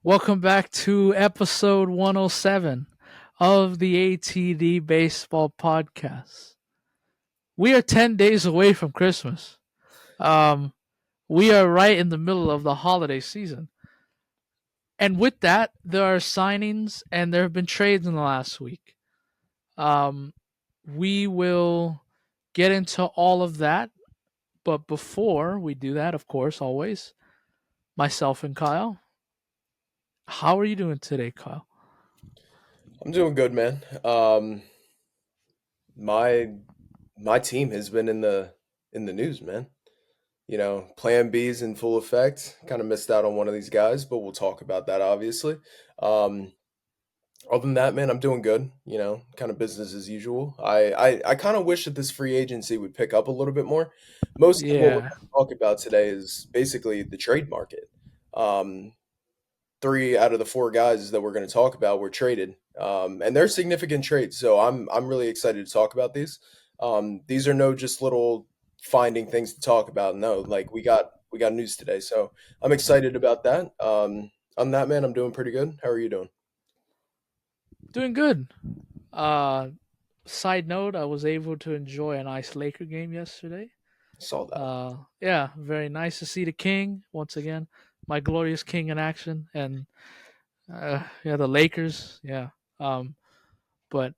Welcome back to episode 107 of the ATD Baseball Podcast. We are 10 days away from Christmas. Um, we are right in the middle of the holiday season. And with that, there are signings and there have been trades in the last week. Um, we will get into all of that. But before we do that, of course, always, myself and Kyle. How are you doing today, Kyle? I'm doing good, man. My my team has been in the news, man. Plan B's in full effect. Kind of missed out on one of these guys, but we'll talk about that obviously. Um, Other than that, man, I'm doing good. Kind of business as usual. I kind of wish that this free agency would pick up a little bit more. Most of what we're Yeah. going to talk about today is basically the trade market. Um, Three out of the four guys that we're going to talk about were traded, and they're significant trades. So I'm really excited to talk about these. These are no just little finding things to talk about. No, like we got news today, so I'm excited about that. On that, man, I'm doing pretty good. How are you doing? Doing good. Uh, Side note, I was able to enjoy a nice Laker game yesterday. Saw that. Yeah, very nice to see the King once again, my glorious King in action, and yeah, the Lakers. Yeah. Um, but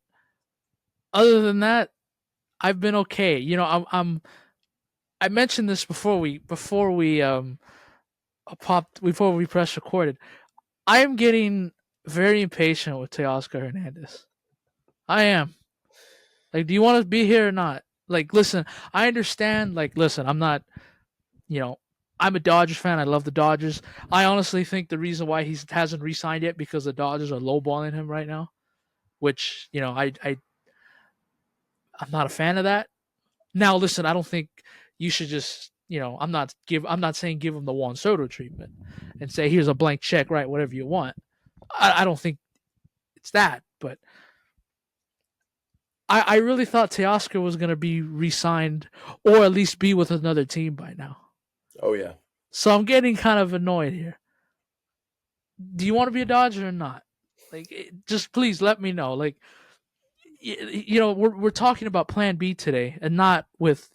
other than that, I've been okay. I mentioned this before we popped before we press recorded. I am getting very impatient with Teoscar Hernandez. I am. Like, do you want to be here or not? Like, listen, I understand. Like, listen, I'm not, you know, I'm a Dodgers fan. I love the Dodgers. I honestly think the reason why he hasn't re-signed yet because the Dodgers are lowballing him right now, which I'm not a fan of that. Now, listen, I don't think you should just I'm not saying give him the Juan Soto treatment and say here's a blank check, right? Whatever you want. I don't think it's that, but I really thought Teoscar was going to be re-signed or at least be with another team by now. Oh yeah. So I'm getting kind of annoyed here. Do you want to be a Dodger or not? Like, just please let me know. Like, we're talking about Plan B today, and not with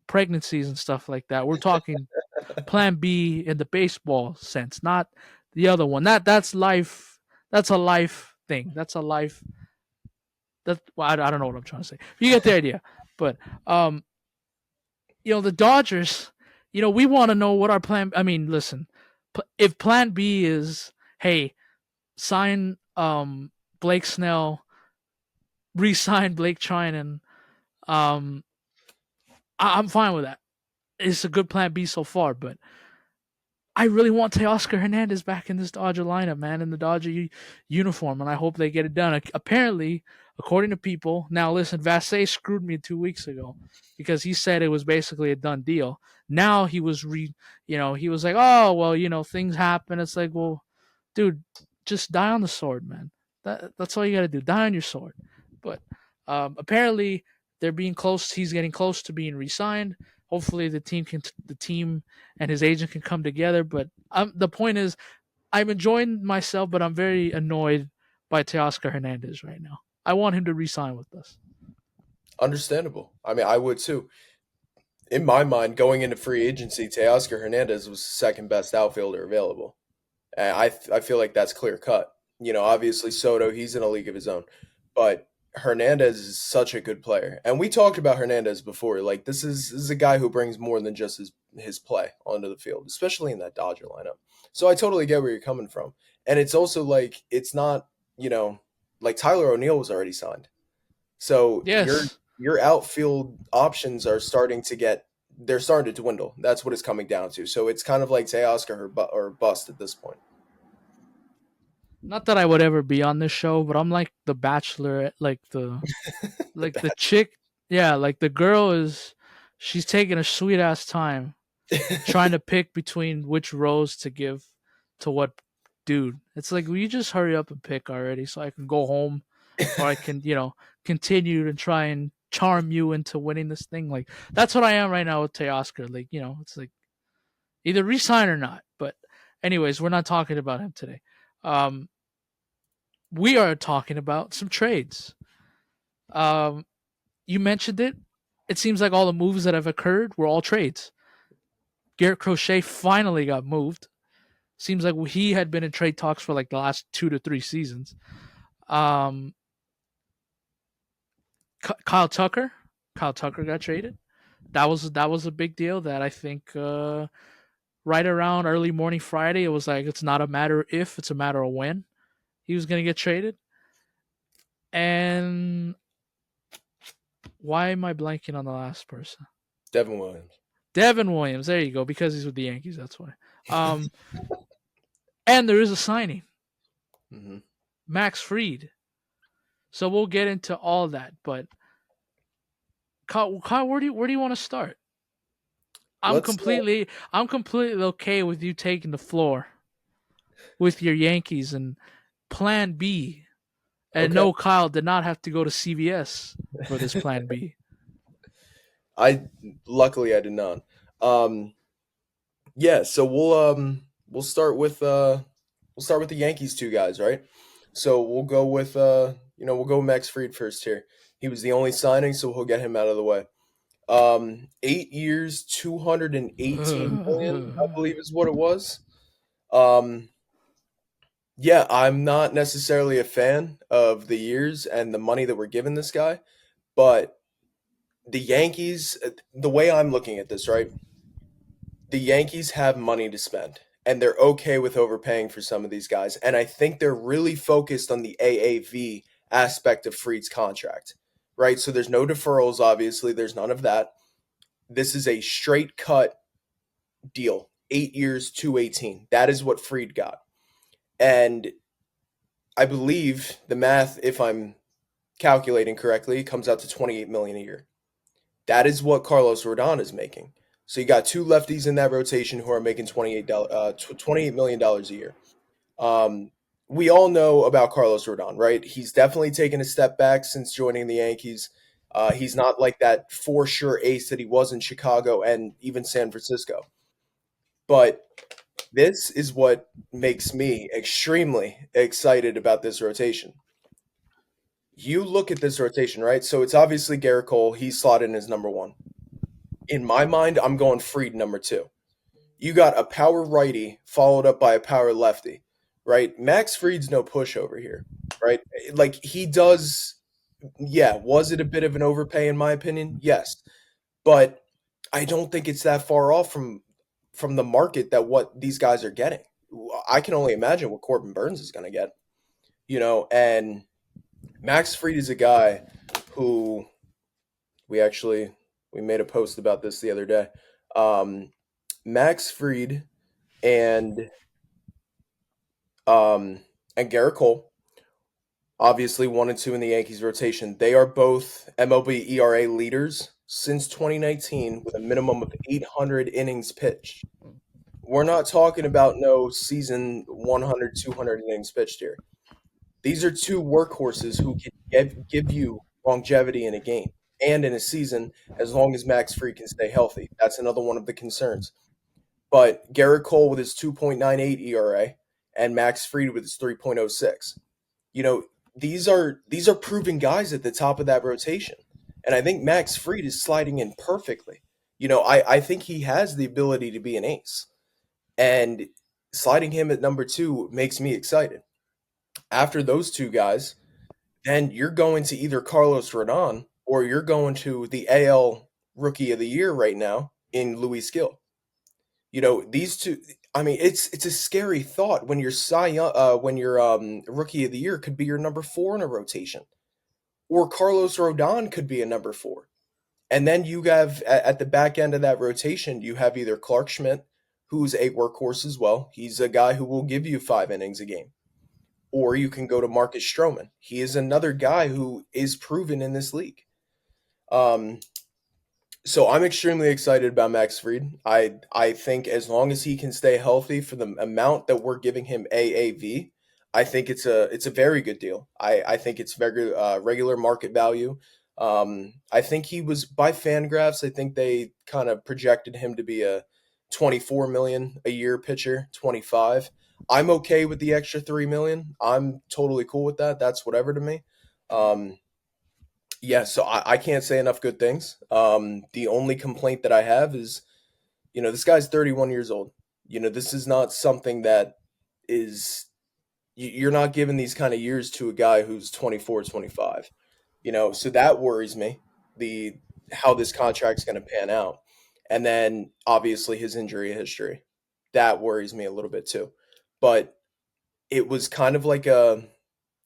pregnancies and stuff like that. We're talking Plan B in the baseball sense, not the other one. That's life. That's a life thing. That's a life. I don't know what I'm trying to say. You get the idea. But um, the Dodgers, we want to know what our plan. I mean, listen, if Plan B is, hey, sign Blake Snell, re-sign Blake Trinan, um, I'm fine with that. It's a good Plan B so far, but I really want Teoscar Hernandez back in this Dodger lineup, man, in the Dodger uniform, and I hope they get it done. Apparently, according to people, now listen, Vassay screwed me 2 weeks ago because he said it was basically a done deal. Now he was like, oh well, things happen. It's like, well, dude, just die on the sword, man. That's all you got to do. Die on your sword. But apparently, they're being close. He's getting close to being re-signed. Hopefully, the team and his agent can come together. But the point is, I'm enjoying myself, but I'm very annoyed by Teoscar Hernandez right now. I want him to re-sign with us. Understandable. I mean, I would too. In my mind, going into free agency, Teoscar Hernandez was the second best outfielder available. And I feel like that's clear cut. Obviously Soto, he's in a league of his own, but Hernandez is such a good player. And we talked about Hernandez before. Like this is a guy who brings more than just his play onto the field, especially in that Dodger lineup. So I totally get where you're coming from. And it's also like it's not, like Tyler O'Neill was already signed. So your Yes, your outfield options are starting to get they're starting to dwindle. That's what it's coming down to. So it's kind of like Teoscar or bust at this point. not that I would ever be on this show, but I'm like the Bachelor, like the chick. Yeah, like the girl is, she's taking a sweet ass time trying to pick between which rose to give to what dude. It's like, will you just hurry up and pick already so I can go home or I can, continue to try and charm you into winning this thing? Like, that's what I am right now with Teoscar. Like, it's like either resign or not. But Anyways, we're not talking about him today. Um, we are talking about some trades. Um, you mentioned it. It seems like all the moves that have occurred were all trades. Garrett Crochet finally got moved. Seems like he had been in trade talks for like the last 2 to 3 seasons. Um, Kyle Tucker, Kyle Tucker got traded. That was a big deal. That I think right around early morning Friday, it was like it's not a matter if, it's a matter of when he was going to get traded. And why am I blanking on the last person? Devin Williams. Devin Williams. There you go. Because he's with the Yankees. That's why. Um, and there is a signing, Hmm. Max Fried. So we'll get into all that. But Kyle, where do you want to start? I'm Let's completely I'm completely okay with you taking the floor with your Yankees and Plan B. And okay. no, Kyle did not have to go to CVS for this Plan B. I luckily I did not. Um, yeah, so we'll start with the Yankees two guys, right? So we'll go with we'll go with Max Fried first here. He was the only signing, so we'll get him out of the way. 8 years, 218 million, I believe is what it was. Um, yeah, I'm not necessarily a fan of the years and the money that we're giving this guy, but the Yankees, the way I'm looking at this, right? The Yankees have money to spend and they're okay with overpaying for some of these guys. And I think they're really focused on the AAV aspect of Fried's contract, right? So there's no deferrals, obviously, there's none of that. This is a straight cut deal, 8 years, 218. That is what Fried got. And I believe the math, if I'm calculating correctly, comes out to 28 million a year. That is what Carlos Rodon is making. So you got two lefties in that rotation who are making $28 million a year. Um, we all know about Carlos Rodon, right? He's definitely taken a step back since joining the Yankees. He's not like that for sure ace that he was in Chicago and even San Francisco. But this is what makes me extremely excited about this rotation. You look at this rotation, right? So it's obviously Garrett Cole. He's slotted in as number one. In my mind, I'm going Fried number two. You got a power righty followed up by a power lefty, right? Max Fried's no pushover here, right? Like he does, yeah. Was it a bit of an overpay in my opinion? Yes, but I don't think it's that far off from the market that what these guys are getting. I can only imagine what Corbin Burns is going to get, and Max Fried is a guy who we actually we made a post about this the other day. Um, Max Fried and um, and Garrett Cole, obviously 1 and 2 in the Yankees rotation. They are both MLB ERA leaders since 2019 with a minimum of 800 innings pitched. We're not talking about no season 100, 200 innings pitched here. These are two workhorses who can give you longevity in a game and in a season as long as Max Fried can stay healthy. That's another one of the concerns. But Garrett Cole with his 2.98 ERA and Max Fried with his 3.06. You know, these are proven guys at the top of that rotation. And I think Max Fried is sliding in perfectly. I think he has the ability to be an ace. And sliding him at number two makes me excited. After those two guys, then you're going to either Carlos Rodon or you're going to the AL Rookie of the Year right now in Luis Gill. These two. I mean, it's a scary thought when your Rookie of the Year could be your number four in a rotation, or Carlos Rodon could be a number four, and then you have at the back end of that rotation, you have either Clark Schmidt, who's a workhorse as well. He's a guy who will give you 5 innings a game. Or you can go to Marcus Stroman. He is another guy who is proven in this league. Um, so I'm extremely excited about Max Fried. I think as long as he can stay healthy for the amount that we're giving him AAV, I think it's a very good deal. I think it's regular market value. I think he was by Fangraphs. I think they kind of projected him to be 24 million a year pitcher, 25. I'm okay with the extra 3 million. I'm totally cool with that. That's whatever to me. Um, yeah, so I can't say enough good things. The only complaint that I have is, this guy's 31 years old. This is not something that is, you're not giving these kind of years to a guy who's 24, 25. So that worries me, the how this contract's going to pan out. And then obviously his injury history. That worries me a little bit too. But it was kind of like a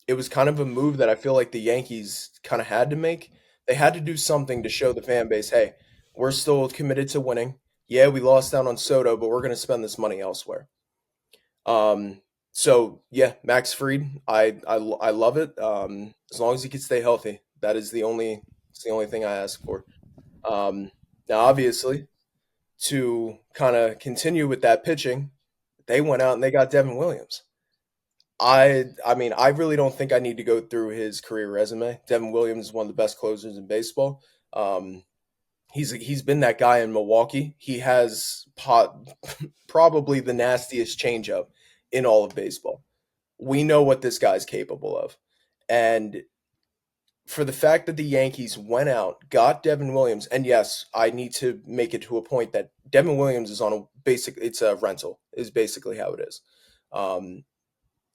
it was kind of a move that I feel like the Yankees kind of had to make. They had to do something to show the fan base, hey, we're still committed to winning. Yeah, we lost out on Soto, but we're going to spend this money elsewhere. Um, so yeah, Max Fried, I love it. As long as he can stay healthy, that is it's the only thing I ask for. Now, obviously, to kind of continue with that pitching, they went out and they got Devin Williams. I mean, I really don't think I need to go through his career resume. Devin Williams is one of the best closers in baseball. Um, he's been that guy in Milwaukee. He has probably the nastiest changeup in all of baseball. We know what this guy's capable of. And for the fact that the Yankees went out, got Devin Williams, and yes, I need to make it to a point that Devin Williams is on a it's a rental, is basically how it is. Um,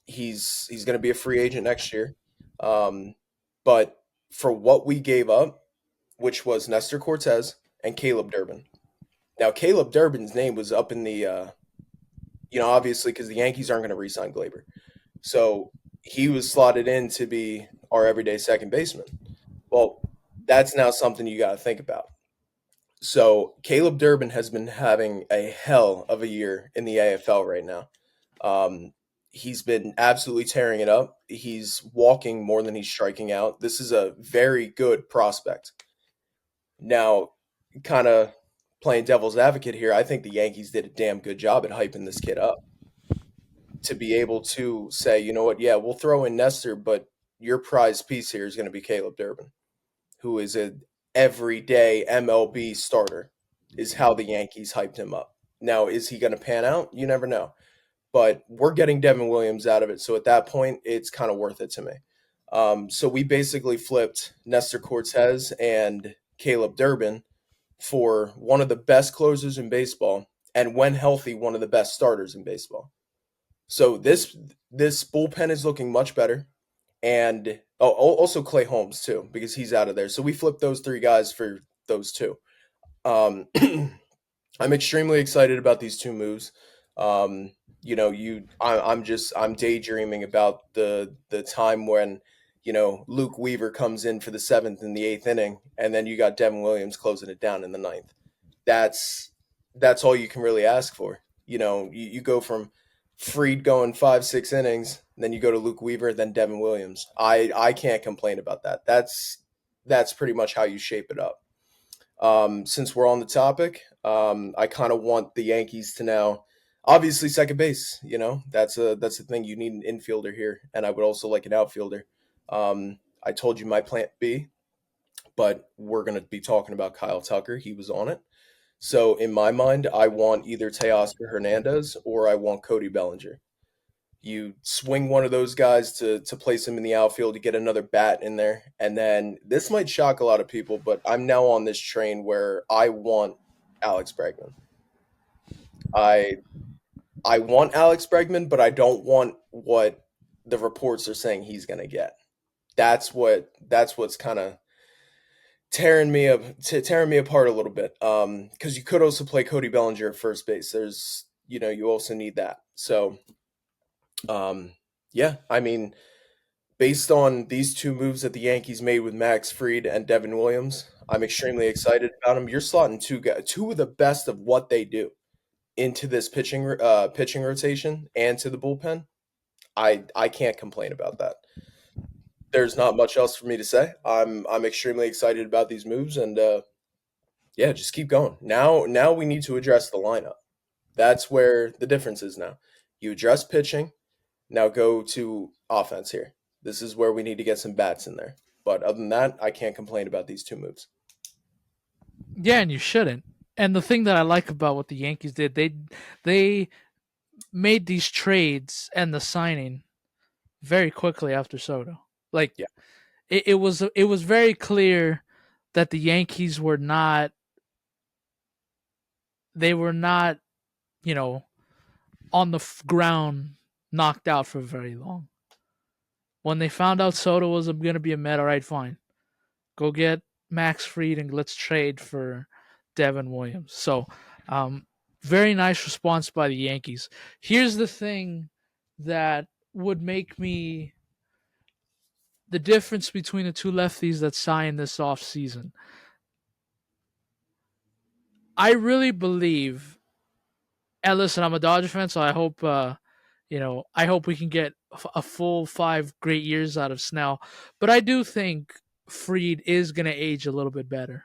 he's going to be a free agent next year. Um, but for what we gave up, which was Nestor Cortez and Caleb Durbin. Now, Caleb Durbin's name was up in the, obviously because the Yankees aren't going to re-sign Glaber. So he was slotted in to be our everyday second baseman. Well, that's now something you got to think about. So Caleb Durbin has been having a hell of a year in the AFL right now. Um, he's been absolutely tearing it up. He's walking more than he's striking out. This is a very good prospect. Now, kind of playing devil's advocate here, I think the Yankees did a damn good job at hyping this kid up to be able to say, you know what, yeah, we'll throw in Nestor, but your prize piece here is going to be Caleb Durbin, who is a everyday MLB starter, is how the Yankees hyped him up. Now, is he going to pan out? You never know. But we're getting Devin Williams out of it, so at that point, it's kind of worth it to me. So we basically flipped Nestor Cortez and Caleb Durbin for one of the best closers in baseball, and when healthy, one of the best starters in baseball. So this bullpen is looking much better, and also Clay Holmes too because he's out of there. So we flipped those three guys for those two. Um, I'm extremely excited about these two moves. I'm daydreaming about the time when Luke Weaver comes in for the seventh and the eighth inning, and then you got Devin Williams closing it down in the ninth. That's that's all you can really ask for. You go from Freed going 5 6 innings, then you go to Luke Weaver, then Devin Williams. I can't complain about that. That's pretty much how you shape it up. Since we're on the topic, I kind of want the Yankees to now, obviously second base. That's a thing. You need an infielder here, and I would also like an outfielder. I told you my plan B, but we're gonna be talking about Kyle Tucker. He was on it. So in my mind, I want either Teoscar Hernandez or I want Cody Bellinger. You swing one of those guys to place him in the outfield to get another bat in there. And then this might shock a lot of people, but I'm now on this train where I want Alex Bregman. I I want Alex Bregman, but I don't want what the reports are saying he's gonna get. That's what's kind of tearing me apart a little bit. Because you could also play Cody Bellinger at first base. You also need that. So um, yeah, I mean, based on these two moves that the Yankees made with Max Fried and Devin Williams, I'm extremely excited about them. You're slotting two of the best of what they do into this pitching rotation and to the bullpen. I can't complain about that. There's not much else for me to say. I'm extremely excited about these moves, and yeah, just keep going. Now we need to address the lineup. That's where the difference is now. You address pitching, now go to offense here. This is where we need to get some bats in there. But other than that, I can't complain about these two moves. Yeah, and you shouldn't. And the thing that I like about what the Yankees did, they made these trades and the signing very quickly after Soto. Like Yeah. it was very clear that the Yankees were not they were not you know on the ground knocked out for very long. When they found out Soto was going to be a Met, all right, fine, go get Max Fried and let's trade for Devin Williams. So, um, very nice response by the Yankees. Here's the thing that would make me the difference between the two lefties that signed this off season. I really believe, and listen, I'm a Dodger fan, so I hope I hope we can get a full 5 great years out of Snell. But I do think Fried is going to age a little bit better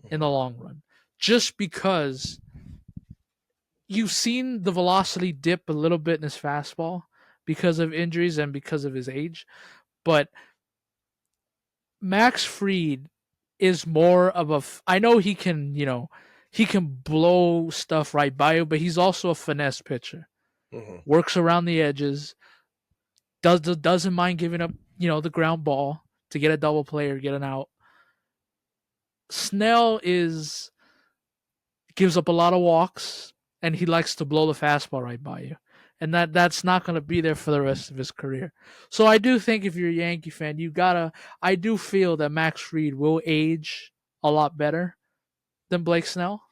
in the Hmm. long run, just because you've seen the velocity dip a little bit in his fastball because of injuries and because of his age. But Max Fried is more of a. I know he can blow stuff right by you, but he's also a finesse pitcher. Hmm. Works around the edges, doesn't mind giving up, the ground ball to get a double play or get an out. Snell is gives up a lot of walks, and he likes to blow the fastball right by you. And that's not going to be there for the rest of his career. So I do think if you're a Yankee fan, I do feel that Max Fried will age a lot better than Blake Snell.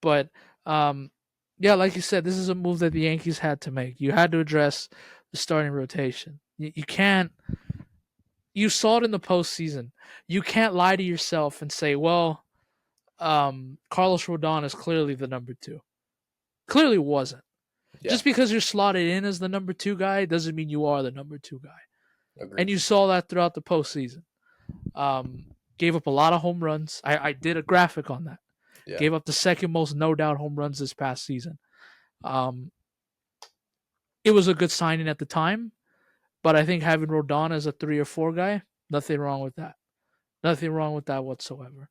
But yeah, like you said, this is a move that the Yankees had to make. You had to address the starting rotation. You can't. You saw it in the postseason. You can't lie to yourself and say, "Well, Carlos Rodon is clearly the number two." Clearly wasn't. Yeah. Just because you're slotted in as the number two guy doesn't mean you are the number two guy. And Agreed. you saw that throughout the postseason. Gave up a lot of home runs. I did a graphic on that. Yeah. Gave up the second most no doubt home runs this past season. Um, it was a good signing at the time, but I think having Rodon as a 3 or 4 guy, nothing wrong with that. Nothing wrong with that whatsoever.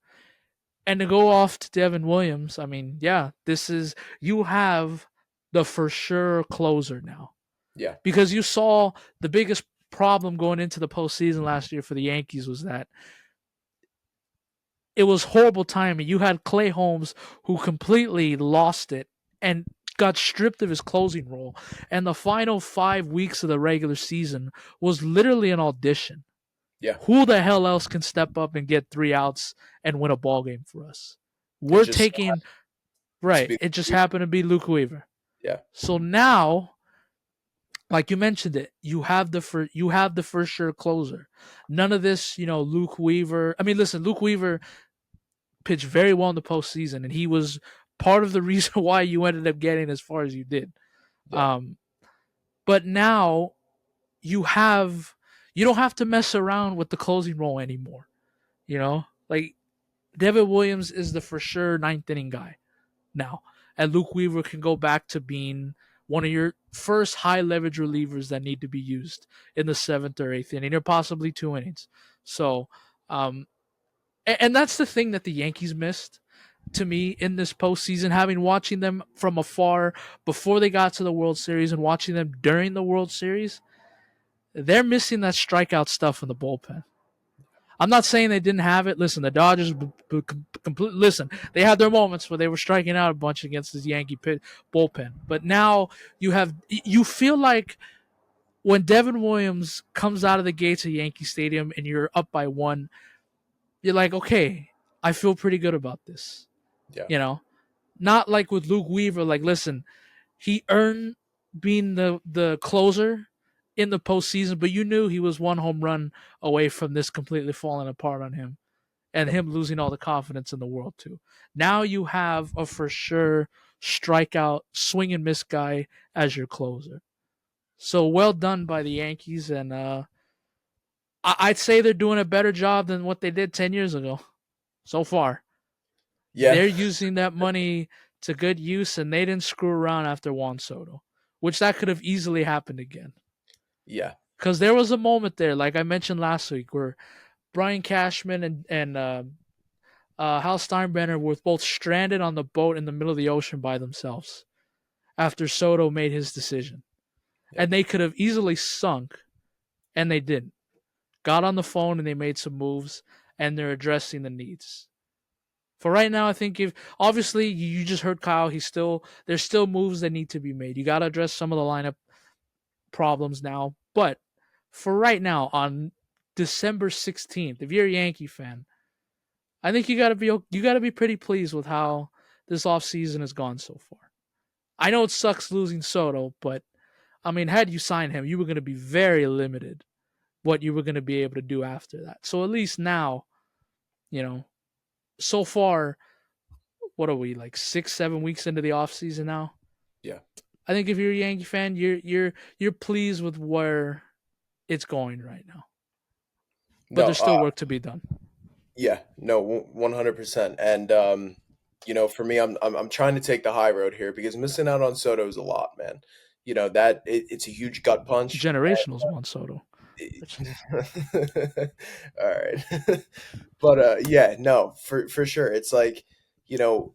And to go off to Devin Williams, I mean, yeah, you have the for sure closer now. Yeah. Because you saw the biggest problem going into the postseason last year for the Yankees was that it was horrible timing. You had Clay Holmes who completely lost it and got stripped of his closing role. And the final 5 weeks of the regular season was literally an audition. Yeah. Who the hell else can step up and get 3 outs and win a ball game for us? It We're just so taking happens to right. be. It just happened to be Luke Weaver. Yeah. So now, like you mentioned it, you have the first sure closer. None of this, Luke Weaver. I mean, listen, Luke Weaver pitched very well in the postseason, and he was part of the reason why you ended up getting as far as you did. Yeah. Um, but now you have you don't have to mess around with the closing role anymore. Like Devin Williams is the for sure ninth inning guy now, and Luke Weaver can go back to being one of your first high leverage relievers that need to be used in the seventh or eighth inning, or possibly 2 innings. So, and that's the thing that the Yankees missed to me in this postseason, having watching them from afar before they got to the World Series and watching them during the World Series. They're missing that strikeout stuff in the bullpen. I'm not saying they didn't have it. Listen, the Dodgers listen, they had their moments where they were striking out a bunch against this Yankee bullpen. But now you feel like when Devin Williams comes out of the gates of Yankee Stadium and you're up by one, you're like, okay, I feel pretty good about this. Yeah. You know, not like with Luke Weaver. Like, listen, he earned being the closer in the postseason, but you knew he was one home run away from this completely falling apart on him and him losing all the confidence in the world too. Now you have a for sure strikeout, swing and miss guy as your closer. So well done by the Yankees, and I'd say they're doing a better job than what they did 10 years ago. So far, Yeah. they're using that money to good use, and they didn't screw around after Juan Soto, which that could have easily happened again. Yeah. Because there was a moment there, like I mentioned last week, where Brian Cashman and Hal Steinbrenner were both stranded on the boat in the middle of the ocean by themselves after Soto made his decision. Yep. And they could have easily sunk, and they didn't. Got on the phone and they made some moves, and they're addressing the needs. For right now, I think if obviously you just heard Kyle, there's still moves that need to be made. You got to address some of the lineup problems now, but for right now, on December 16th, if you're a Yankee fan, I think you got to be pretty pleased with how this offseason has gone so far. I know it sucks losing Soto, but I mean, had you signed him, you were going to be very limited what you were going to be able to do after that. So at least now, you know, so far, what are we like 6, 7 weeks into the offseason now? Yeah. I think if you're a Yankee fan, you're pleased with where it's going right now. But No. there's still work to be done. Yeah. No. 100%. And for me, I'm trying to take the high road here because missing out on Soto is a lot, man. It's a huge gut punch. Generationals one Soto. Which, All right. But yeah, no, for sure. It's like, you know,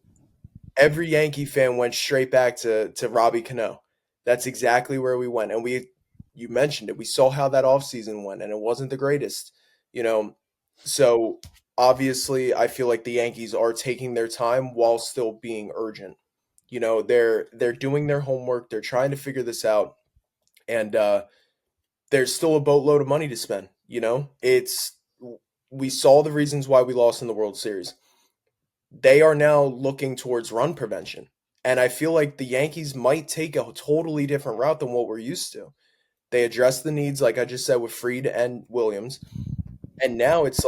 every Yankee fan went straight back to Robbie Cano. That's exactly where we went. And you mentioned it. We saw how that offseason went and it wasn't the greatest, you know. So obviously I feel like the Yankees are taking their time while still being urgent. They're doing their homework, they're trying to figure this out, and there's still a boatload of money to spend, you know? It's We saw the reasons why we lost in the World Series. They are now looking towards run prevention. And I feel like the Yankees might take a totally different route than what we're used to. They address the needs, like I just said, with Fried and Williams. And now it's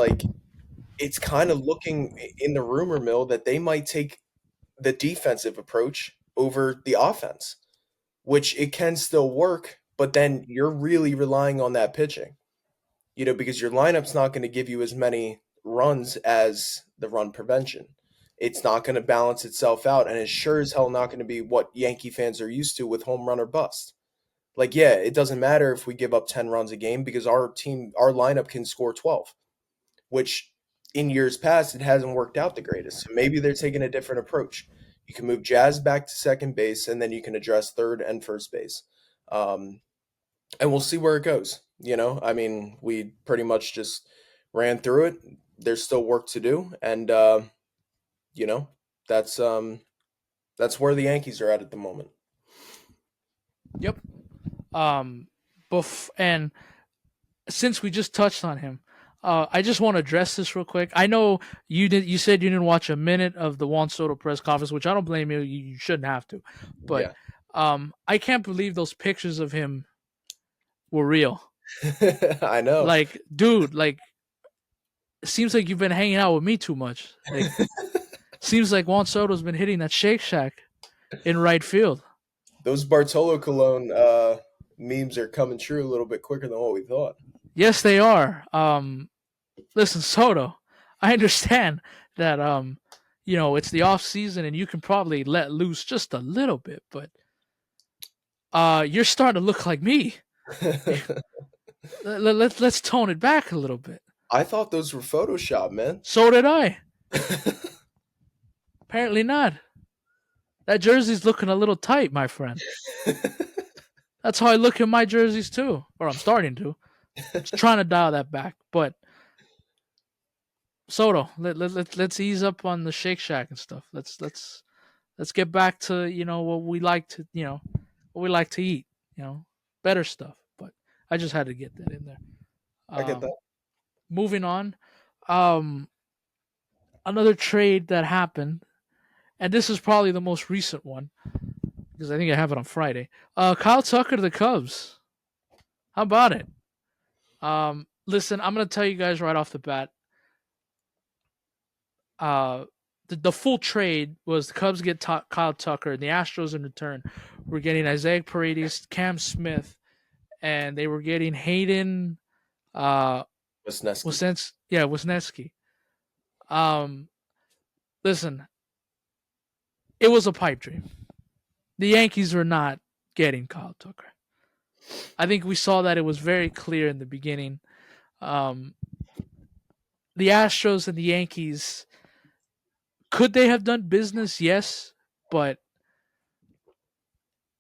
kind of looking in the rumor mill that they might take the defensive approach over the offense, which it can still work, but then you're really relying on that pitching, because your lineup's not going to give you as many runs as the run prevention. It's not going to balance itself out, and it's sure as hell not going to be what Yankee fans are used to with home run or bust. Like, yeah, it doesn't matter if we give up 10 runs a game because our lineup can score 12, which in years past, it hasn't worked out the greatest. So maybe they're taking a different approach. You can move Jazz back to second base, and then you can address third and first base. Um, and we'll see where it goes. I mean, we pretty much just ran through it. There's still work to do, and you know, that's where the Yankees are at the moment. yep. Um, and since we just touched on him, I just want to address this real quick. I know you did. You said you didn't watch a minute of the Juan Soto press conference, which I don't blame you. You shouldn't have to, but Yeah. I can't believe those pictures of him were real. I know. Like, dude, like, it seems like you've been hanging out with me too much. Like, seems like Juan Soto's been hitting that Shake Shack in right field. Those Bartolo Colon memes are coming true a little bit quicker than what we thought. Yes, they are. Listen, Soto, I understand that it's the off season and you can probably let loose just a little bit, but you're starting to look like me. Let's tone it back a little bit. I thought those were Photoshop, man. So did I. Apparently not. That jersey's looking a little tight, my friend. That's how I look in my jerseys too, or I'm starting to. Just trying to dial that back, but Soto, let's ease up on the Shake Shack and stuff. Let's get back to what we like to what we like to eat. Better stuff. But I just had to get that in there. I get that. Moving on, um, another trade that happened, and this is probably the most recent one because I think I have it on Friday. Kyle Tucker to the Cubs. How about it? Listen, I'm gonna tell you guys right off the bat. The full trade was the Cubs get Kyle Tucker, and the Astros in return were getting Isaiah Paredes, Cam Smith, and they were getting Hayden Wisniewski. Wisniewski. Um, Listen, it was a pipe dream. The Yankees were not getting Kyle Tucker. I think we saw that it was very clear in the beginning. The Astros and the Yankees Could they have done business? Yes, but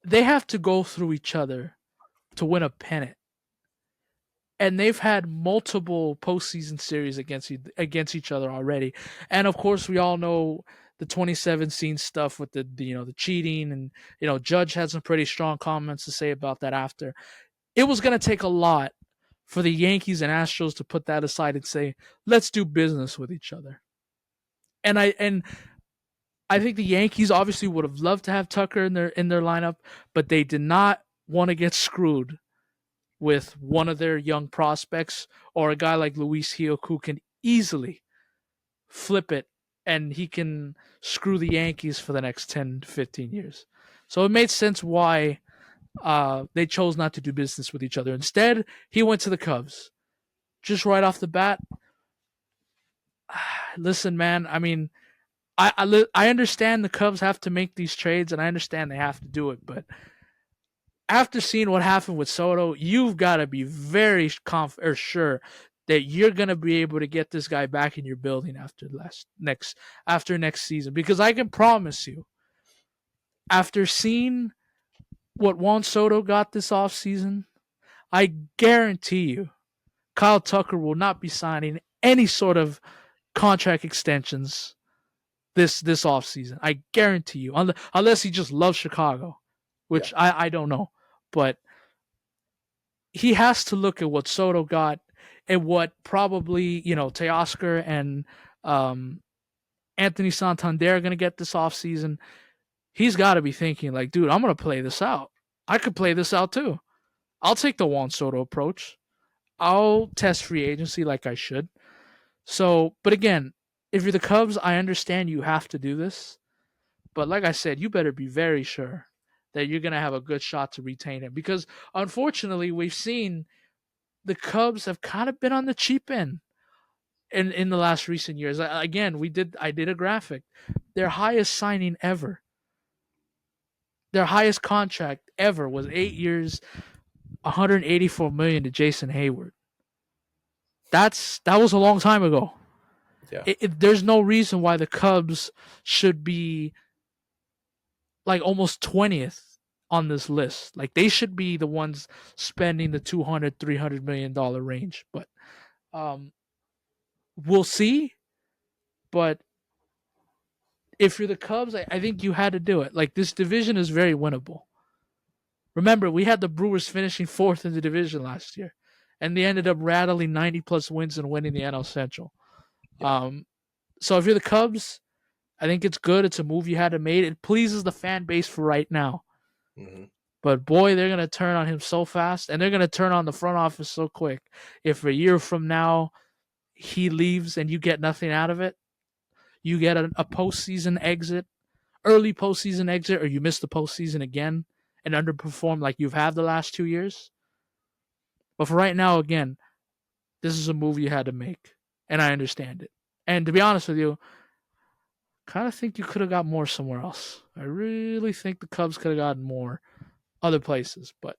they have to go through each other to win a pennant. And they've had multiple postseason series against each other already. And of course, we all know the 2017 stuff with the cheating, and Judge had some pretty strong comments to say about that after. It was going to take a lot for the Yankees and Astros to put that aside and say, let's do business with each other. And I think the Yankees obviously would have loved to have Tucker in their lineup, but they did not want to get screwed with one of their young prospects or a guy like Luis Gil who can easily flip it and he can screw the Yankees for the next 10 to 15 years. So it made sense why they chose not to do business with each other. Instead, he went to the Cubs. Just right off the bat, listen, man, I mean, I understand the Cubs have to make these trades, and I understand they have to do it. But after seeing what happened with Soto, you've got to be very sure that you're going to be able to get this guy back in your building after next season. Because I can promise you, after seeing what Juan Soto got this offseason, I guarantee you Kyle Tucker will not be signing any sort of contract extensions this offseason. I guarantee you, unless he just loves Chicago, Yeah. which I don't know, but he has to look at what Soto got and what probably Teoscar and Anthony Santander are going to get this offseason. He's got to be thinking like, dude, I'm going to play this out. I could play this out too. I'll take the Juan Soto approach. I'll test free agency like I should. So, but again, if you're the Cubs, I understand you have to do this. But like I said, you better be very sure that you're going to have a good shot to retain him. Because unfortunately, we've seen the Cubs have kind of been on the cheap end in the last recent years. Again, I did a graphic. Their highest signing ever, their highest contract ever was 8 years, 184 million to Jason Hayward. That was a long time ago. Yeah. There's no reason why the Cubs should be like almost 20th on this list. Like they should be the ones spending the 200, $300 million range. But um, we'll see. But if you're the Cubs, I think you had to do it. Like this division is very winnable. Remember, we had the Brewers finishing fourth in the division last year, and they ended up rattling 90 plus wins and winning the NL Central. Yeah. So if you're the Cubs, I think it's good. It's a move you had to make. It pleases the fan base for right now. Mm-hmm. But boy, they're going to turn on him so fast, and they're going to turn on the front office so quick. If a year from now he leaves and you get nothing out of it, you get a postseason exit, early postseason exit, or you miss the postseason again and underperform like you've had the last 2 years. But for right now, again, this is a move you had to make, and I understand it. And to be honest with you, kind of think you could have got more somewhere else. I really think the Cubs could have gotten more other places, but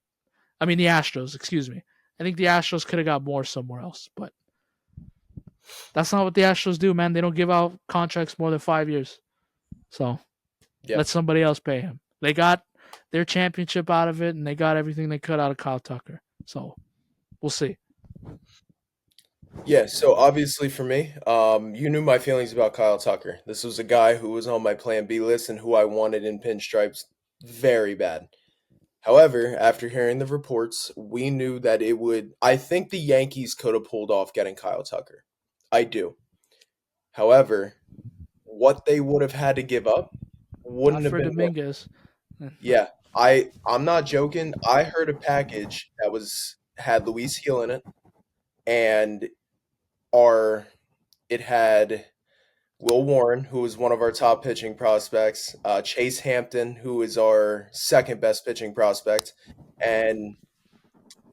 I mean the Astros, excuse me. I think the Astros could have got more somewhere else, but that's not what the Astros do, man. They don't give out contracts more than 5 years. So Yeah. let somebody else pay him. They got their championship out of it, and they got everything they could out of Kyle Tucker. So we'll see. Yeah, so obviously for me, you knew my feelings about Kyle Tucker. This was a guy who was on my Plan B list and who I wanted in pinstripes very bad. However, after hearing the reports, we knew that it would. I think the Yankees could have pulled off getting Kyle Tucker. I do. However, what they would have had to give up Not wouldn't have for been what. Dominguez. Yeah, I'm not joking. I heard a package that was had Luis Gil in it, and our it had Will Warren, who is one of our top pitching prospects, Chase Hampton, who is our second best pitching prospect, and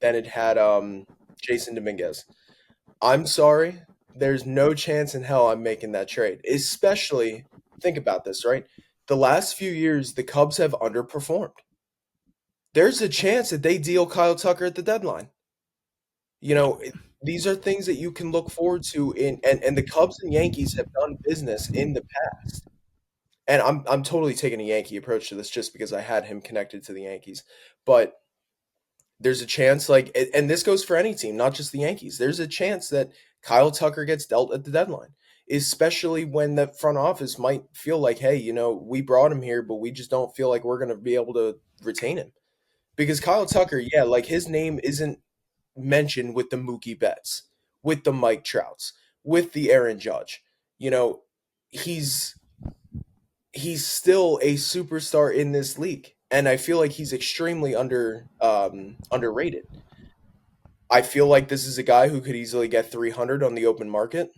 then it had Jason Dominguez. I'm sorry, there's no chance in hell I'm making that trade. Especially, think about this, right? The last few years, the Cubs have underperformed. There's a chance that they deal Kyle Tucker at the deadline. These are things that you can look forward to and the Cubs and Yankees have done business in the past. and I'm totally taking a Yankee approach to this just because I had him connected to the Yankees. But there's a chance, like, and this goes for any team, not just the Yankees. There's a chance that Kyle Tucker gets dealt at the deadline, especially when the front office might feel like, hey, we brought him here, but we just don't feel like we're going to be able to retain him. Because Kyle Tucker, yeah, like his name isn't mentioned with the Mookie Betts, with the Mike Trouts, with the Aaron Judge. You know, he's he's still a superstar in this league, and I feel like he's extremely underrated. I feel like this is a guy who could easily get 300 on the open market.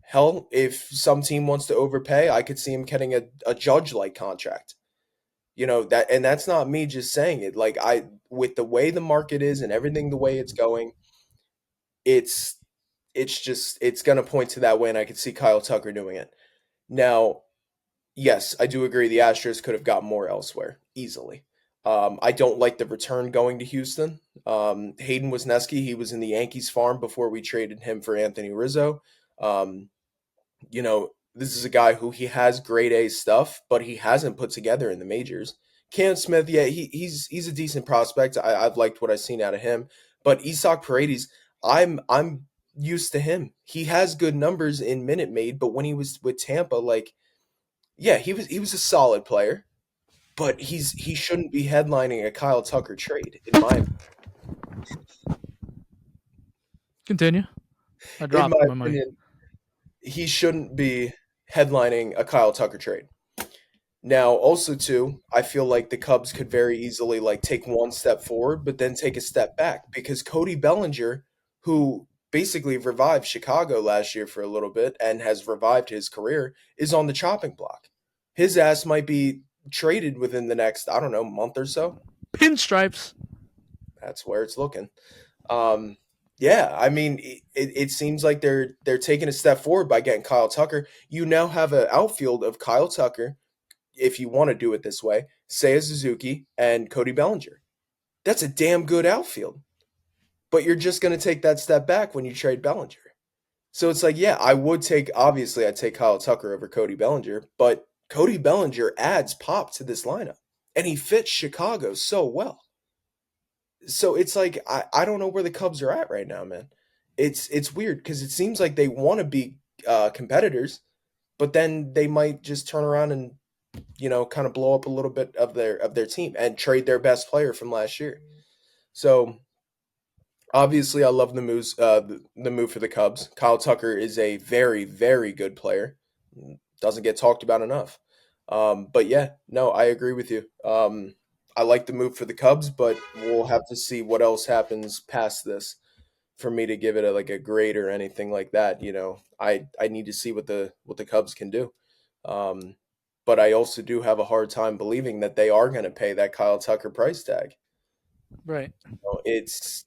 Hell, if some team wants to overpay, I could see him getting a Judge like contract. And that's not me just saying it. Like, with the way the market is and everything the way it's going, it's it's gonna point to that way, and I could see Kyle Tucker doing it. Now, yes, I do agree the Astros could have got more elsewhere easily. I don't like the return going to Houston. Hayden Wesneski, he was in the Yankees farm before we traded him for Anthony Rizzo. Um, this is a guy who he has grade A stuff, but he hasn't put together in the majors. Cam Smith, yeah, he's a decent prospect. I've liked what I've seen out of him. But Isak Paredes, I'm used to him. He has good numbers in Minute Maid, but when he was with Tampa, like, yeah, he was a solid player, but he shouldn't be headlining a Kyle Tucker trade, Continue. I in dropped my my mic. opinion. He shouldn't be headlining a Kyle Tucker trade. Now, also too, I feel like the Cubs could very easily like take one step forward, but then take a step back because Cody Bellinger, who basically revived Chicago last year for a little bit and has revived his career, is on the chopping block. His ass might be traded within the next, I don't know, month or so. Pinstripes. That's where it's looking. Um, yeah, I mean, it seems like they're taking a step forward by getting Kyle Tucker. You now have an outfield of Kyle Tucker, if you want to do it this way, Seiya Suzuki and Cody Bellinger. That's a damn good outfield. But you're just going to take that step back when you trade Bellinger. So it's like, yeah, obviously, I'd take Kyle Tucker over Cody Bellinger, but Cody Bellinger adds pop to this lineup. And he fits Chicago so well. So it's like, I don't know where the Cubs are at right now, man. It's weird because it seems like they want to be competitors, but then they might just turn around and kind of blow up a little bit of their team and trade their best player from last year. So obviously, I love the moves, the move for the Cubs. Kyle Tucker is a very, very good player. Doesn't get talked about enough. But yeah, no, I agree with you. I like the move for the Cubs, but we'll have to see what else happens past this for me to give it a grade or anything like that. I need to see what the Cubs can do. Um, but I also do have a hard time believing that they are going to pay that Kyle Tucker price tag. Right. It's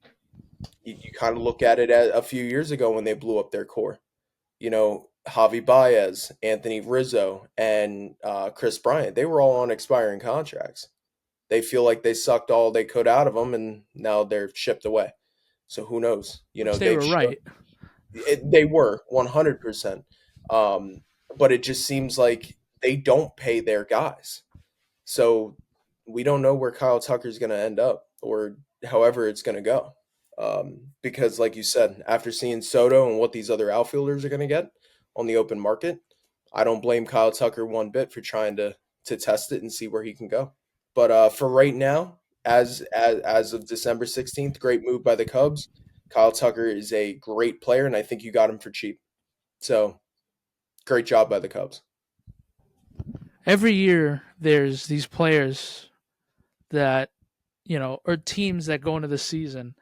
you kind of look at it at a few years ago when they blew up their core. Javi Baez, Anthony Rizzo, and Chris Bryant. They were all on expiring contracts. They feel like they sucked all they could out of them, and now they're shipped away. So who knows? Which they They've were shown right. they were 100%. Um, but it just seems like they don't pay their guys. So we don't know where Kyle Tucker's going to end up or however it's going to go. Because, like you said, after seeing Soto and what these other outfielders are going to get on the open market, I don't blame Kyle Tucker one bit for trying to test it and see where he can go. But for right now, as of December 16th, great move by the Cubs. Kyle Tucker is a great player, and I think you got him for cheap. So great job by the Cubs. Every year, there's these players that, or teams that go into the season.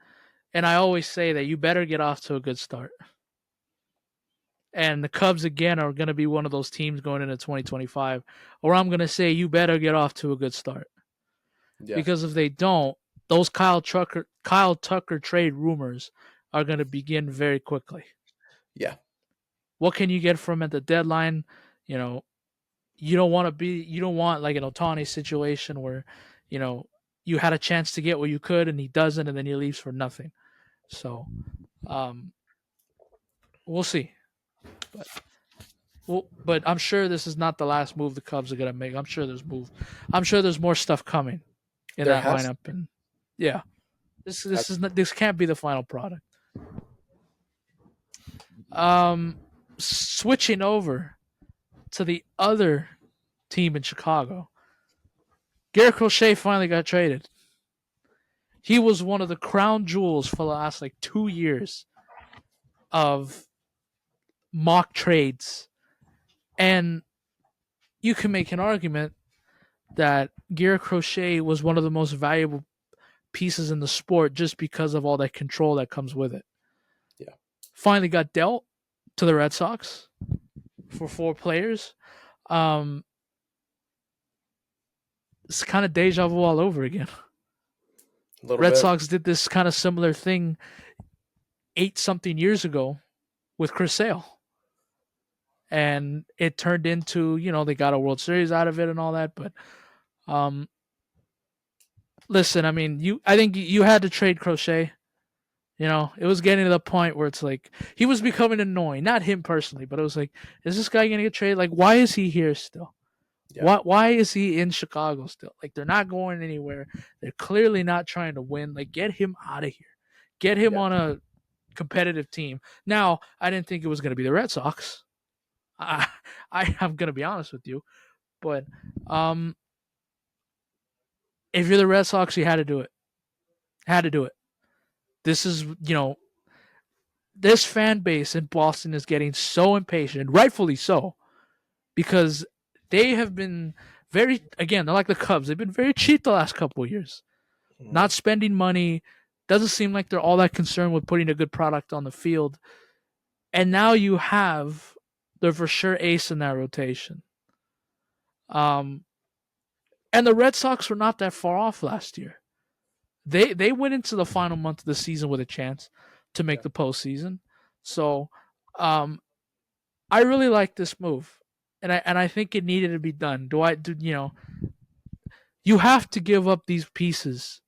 And I always say that you better get off to a good start. And the Cubs, again, are going to be one of those teams going into 2025, or I'm going to say you better get off to a good start. Yeah, Because if they don't, those Kyle Tucker trade rumors are going to begin very quickly. yeah, What can you get from at the deadline? You know, you don't want like an Otani situation where, you know, you had a chance to get what you could and he doesn't and then he leaves for nothing. So, um, we'll see. But Well, but I'm sure this is not the last move the Cubs are gonna make. I'm sure there's more stuff coming in There that has lineup, and yeah, this has is not, this can't be the final product. Um, Switching over to the other team in Chicago, Garrett Crochet finally got traded. He was one of the crown jewels for the last like 2 years of mock trades, and you can make an argument that Garrett Crochet was one of the most valuable pieces in the sport just because of all that control that comes with it. yeah. Finally got dealt to the Red Sox for 4 players. Um, it's kind of deja vu all over again. A little Red bit. Sox did this kind of similar thing 8 something years ago with Chris Sale. And it turned into, they got a World Series out of it and all that. But um, listen, I mean, I think you had to trade Crochet. It was getting to the point where it's like he was becoming annoying. Not him personally, but it was like, is this guy gonna get traded? Like, why is he here still? Yeah. Why is he in Chicago still? Like, they're not going anywhere. They're clearly not trying to win. Like, get him out of here. Get him Yeah. on a competitive team. Now, I didn't think it was gonna be the Red Sox. I, I'm gonna be honest with you, but um, if you're the Red Sox, you had to do it. Had to do it. This is this fan base in Boston is getting so impatient, rightfully so, because they have been they're like the Cubs. They've been very cheap the last couple of years, Mhm. not spending money. Doesn't seem like they're all that concerned with putting a good product on the field. And now you have the for sure ace in that rotation. Um, and the Red Sox were not that far off last year. They went into the final month of the season with a chance to make Yeah. the postseason. So um, I really like this move, and I think it needed to be done. You have to give up these pieces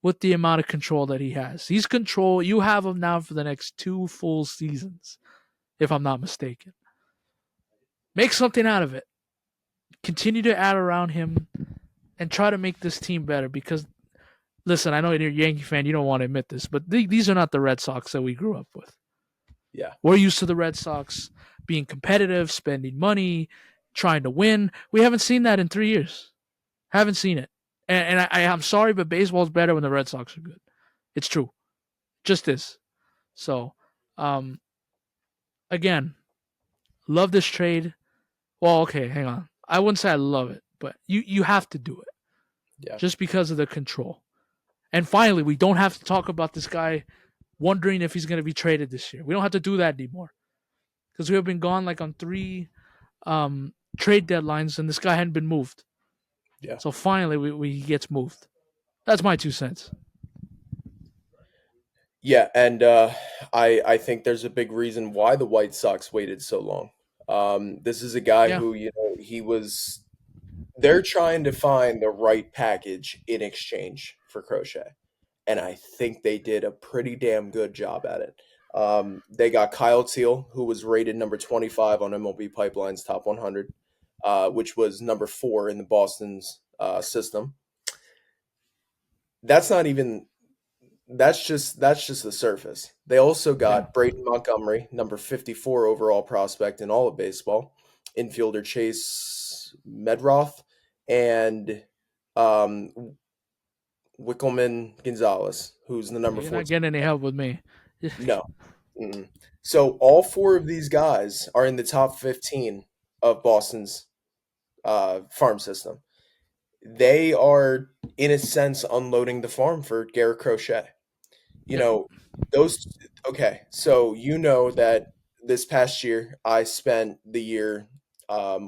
with the amount of control that he has. He's control. You have him now for the next 2 full seasons, if I'm not mistaken. Make something out of it. Continue to add around him and try to make this team better. Because listen, I know you're a Yankee fan. You don't want to admit this, but these are not the Red Sox that we grew up with. Yeah. We're used to the Red Sox being competitive, spending money, trying to win. We haven't seen that in 3 years. Haven't seen it. And I'm sorry, but baseball's better when the Red Sox are good. It's true. Just is. So, um, again, love this trade. Well, okay, hang on. I wouldn't say I love it, but you have to do it Yeah. just because of the control. And finally, we don't have to talk about this guy wondering if he's going to be traded this year. We don't have to do that anymore because we have been gone like on 3 trade deadlines, and this guy hadn't been moved. Yeah. So finally, we he gets moved. That's my 2 cents. Yeah, and I think there's a big reason why the White Sox waited so long. This is a guy Yeah, who, he was. They're trying to find the right package in exchange for Crochet, and I think they did a pretty damn good job at it. They got Kyle Teal, who was rated number 25 on MLB Pipeline's Top 100, which was number 4 in the Boston's system. That's not even that's just the surface. They also yeah. got Braden Montgomery, number 54 overall prospect in all of baseball, infielder Chase Medroth, and um, Wickelman Gonzalez, who's the number You're not 14. getting any help with me. No. Mm-mm. So all 4 of these guys are in the top 15 of Boston's farm system. They are, in a sense, unloading the farm for Garrett Crochet. you Yep. know those Okay, so that this past year I spent the year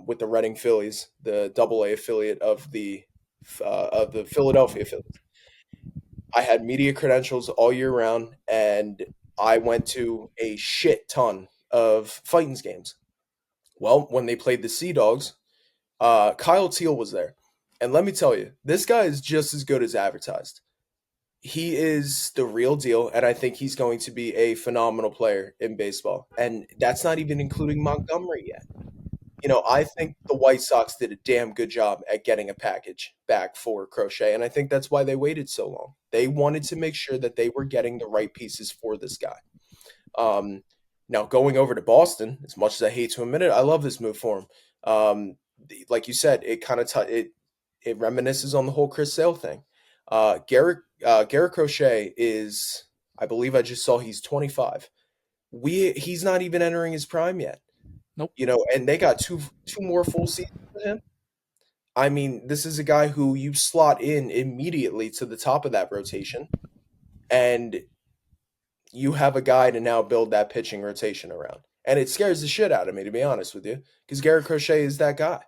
with the Reading Phillies, the double A affiliate of the Philadelphia Phillies. I had media credentials all year round, and I went to a shit ton of Titans games. Well, when they played the Sea Dogs, Kyle Teal was there, and let me tell you, this guy is just as good as advertised. He is the real deal, and I think he's going to be a phenomenal player in baseball. And that's not even including Montgomery yet. I think the White Sox did a damn good job at getting a package back for Crochet, and I think that's why they waited so long. They wanted to make sure that they were getting the right pieces for this guy. Um, Now going over to Boston, as much as I hate to admit it, I love this move for him. Like you said, it kind of it reminisces on the whole Chris Sale thing. Garrett Crochet is, I believe I just saw he's 25. He's not even entering his prime yet. Nope. And they got two more full seasons for him. I mean, this is a guy who you slot in immediately to the top of that rotation, and you have a guy to now build that pitching rotation around. And it scares the shit out of me, to be honest with you, because Garrett Crochet is that guy.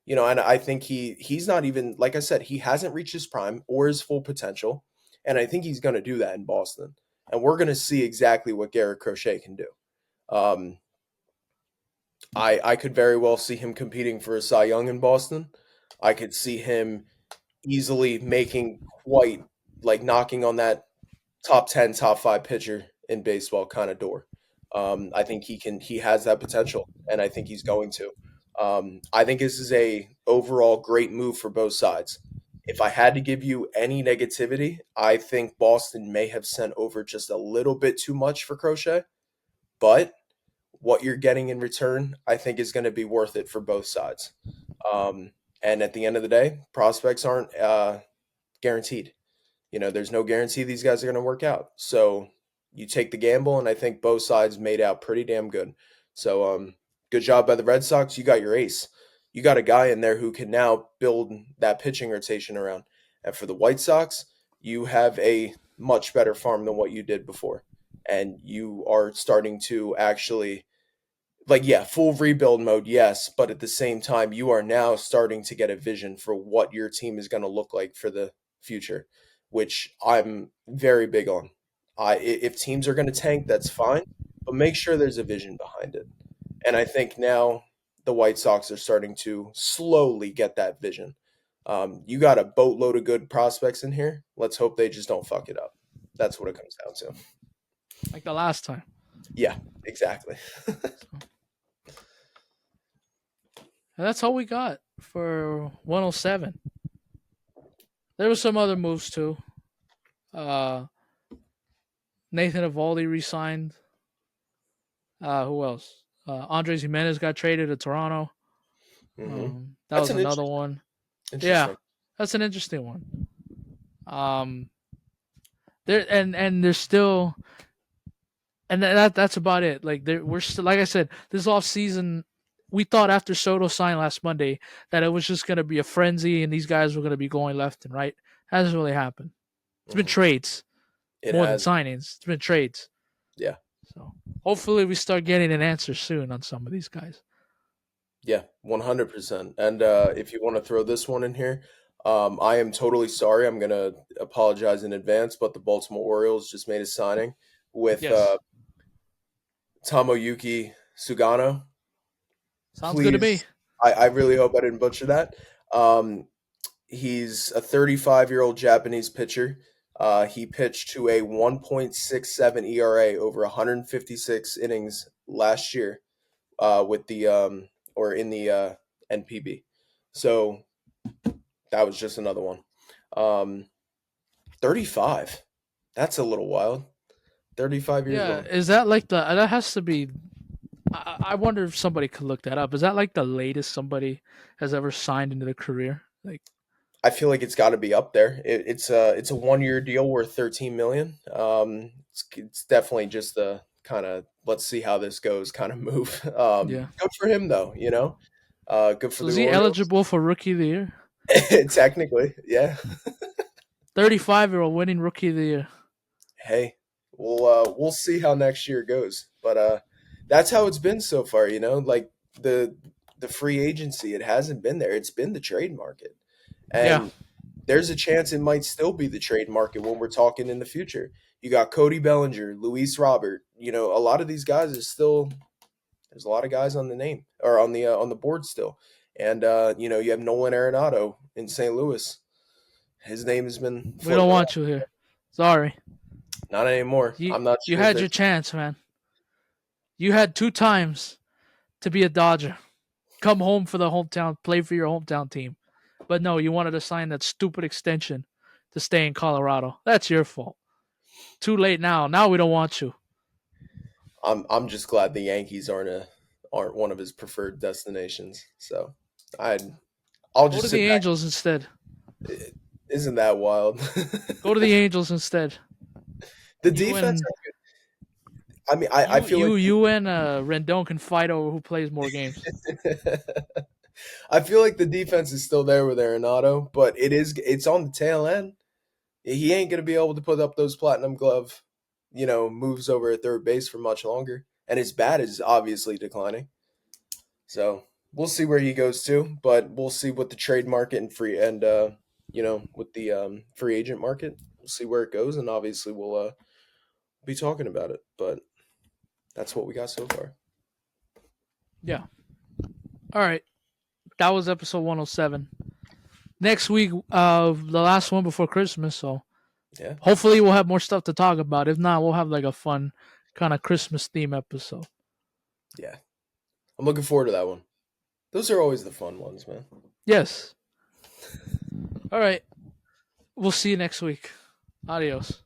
And I think he's not even, like I said, he hasn't reached his prime or his full potential, and I think he's going to do that in Boston. And we're going to see exactly what Garrett Crochet can do. Um, I could very well see him competing for a Cy Young in Boston. I could see him easily making quite like knocking on that top 10, top 5 pitcher in baseball kind of door. I think he has that potential, and I think he's going to. I think this is a overall great move for both sides. If I had to give you any negativity, I think Boston may have sent over just a little bit too much for Crochet, but what you're getting in return, I think, is going to be worth it for both sides. And at the end of the day, prospects aren't guaranteed. There's no guarantee these guys are going to work out. So you take the gamble, and I think both sides made out pretty damn good. So good job by the Red Sox. You got your ace. You got a guy in there who can now build that pitching rotation around. And for the White Sox, you have a much better farm than what you did before. And you are starting to actually, like, yeah, full rebuild mode, yes, but at the same time, you are now starting to get a vision for what your team is going to look like for the future, which I'm very big on. If teams are going to tank, that's fine, but make sure there's a vision behind it. And I think now the White Sox are starting to slowly get that vision. You got a boatload of good prospects in here. Let's hope they just don't fuck it up. That's what it comes down to. Like the last time. Yeah, exactly. So, and that's all we got for 107. There were some other moves too. Uh, Nathan Evaldi resigned. Who else? Andres Jimenez got traded to Toronto. That That's was an another one. Yeah, interesting. that's an interesting one. Um, there and there's still, and that's about it. Like we're still, like I said, this off season, we thought after Soto signed last Monday that it was just gonna be a frenzy and these guys were gonna be going left and right. Hasn't really happened. It's been hmm trades It more than has. signings. It's been trades. Yeah. So hopefully we start getting an answer soon on some of these guys. Yeah, 100%. And if you want to throw this one in here, I am totally sorry. I'm going to apologize in advance, but the Baltimore Orioles just made a signing with Yes, Tomoyuki Sugano. sounds good to me. Please, I really hope I didn't butcher that. Um, he's a 35-year-old Japanese pitcher. He pitched to a 1.67 ERA over 156 innings last year with the or in the NPB. So that was just another one. Um, 35. That's a little wild. 35 years Yeah, old. is that like the? That has to be. I wonder if somebody could look that up. Is that like the latest somebody has ever signed into their career? Like, I feel like it's got to be up there. It's a 1 year deal worth 13 million. It's definitely just the kind of let's see how this goes kind of move. yeah. Good for him though, good for So the is he Orioles. eligible for rookie of the year? Technically, yeah. 35-year-old winning rookie of the year. Hey, we'll see how next year goes. But that's how it's been so far, like the the free agency, it hasn't been there. It's been the trade market. Yeah, And there's a chance it might still be the trade market when we're talking in the future. You got Cody Bellinger, Luis Robert, a lot of these guys are still there's a lot of guys on the name or on the board still. And you have Nolan Arenado in St. Louis. His name has been we don't floating around. want you here. Sorry, Not anymore. you I'm not you sure if had your there's chance, man. You had two times to be a Dodger. come home for the hometown, play for your hometown team. But no, you wanted to sign that stupid extension to stay in Colorado. That's your fault. Too late now. Now we don't want you. I'm just glad the Yankees aren't one of his preferred destinations. So I'd I'll Go just to sit the back. Angels instead. Isn't that wild? Go to the Angels instead. The You defense. and I mean, I you feel like you you and Rendon can fight over who plays more games. I feel like the defense is still there with Arenado, but it's on the tail end. He ain't gonna be able to put up those platinum glove, moves over at third base for much longer. And his bat is obviously declining. So we'll see where he goes to, but we'll see what the trade market and with the free agent market. We'll see where it goes, and obviously we'll be talking about it. But that's what we got so far. Yeah. All right. That was episode 107. Next week, the last one before Christmas. So Yeah, hopefully we'll have more stuff to talk about. If not, we'll have like a fun kind of Christmas theme episode. yeah. I'm looking forward to that one. Those are always the fun ones, man. Yes. All right. We'll see you next week. Adios.